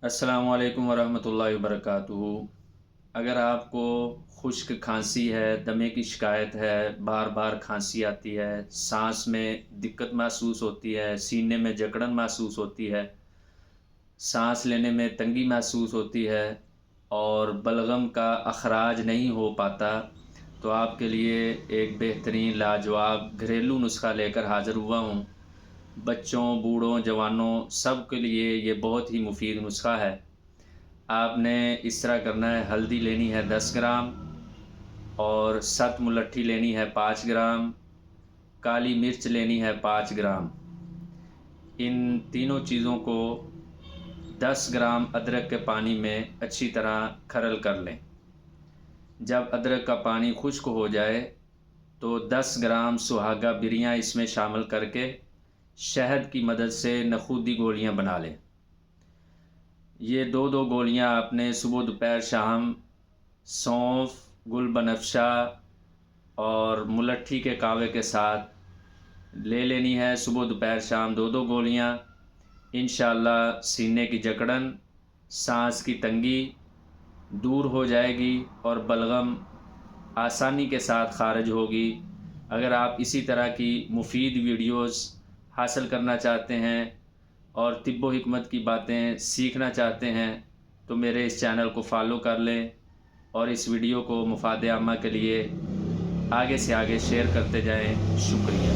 السلام علیکم ورحمۃ اللہ وبرکاتہ۔ اگر آپ کو خشک کھانسی ہے، دمے کی شکایت ہے، بار بار کھانسی آتی ہے، سانس میں دقت محسوس ہوتی ہے، سینے میں جکڑن محسوس ہوتی ہے، سانس لینے میں تنگی محسوس ہوتی ہے اور بلغم کا اخراج نہیں ہو پاتا، تو آپ کے لیے ایک بہترین لاجواب گھریلو نسخہ لے کر حاضر ہوا ہوں۔ بچوں، بوڑھوں، جوانوں سب کے لیے یہ بہت ہی مفید نسخہ ہے۔ آپ نے اس طرح کرنا ہے: ہلدی لینی ہے 10 گرام اور ست ملٹھی لینی ہے 5 گرام، کالی مرچ لینی ہے 5 گرام۔ ان تینوں چیزوں کو 10 گرام ادرک کے پانی میں اچھی طرح کھرل کر لیں۔ جب ادرک کا پانی خشک ہو جائے تو 10 گرام سہاگا بریاں اس میں شامل کر کے شہد کی مدد سے نخودی گولیاں بنا لیں۔ یہ دو گولیاں آپ نے صبح دوپہر شام سونف، گل بنفشہ اور ملٹھی کے کاوے کے ساتھ لے لینی ہے۔ صبح دوپہر شام دو گولیاں، انشاءاللہ سینے کی جکڑن، سانس کی تنگی دور ہو جائے گی اور بلغم آسانی کے ساتھ خارج ہوگی۔ اگر آپ اسی طرح کی مفید ویڈیوز حاصل کرنا چاہتے ہیں اور طب و حکمت کی باتیں سیکھنا چاہتے ہیں تو میرے اس چینل کو فالو کر لیں اور اس ویڈیو کو مفاد عامہ کے لیے آگے سے آگے شیئر کرتے جائیں۔ شکریہ۔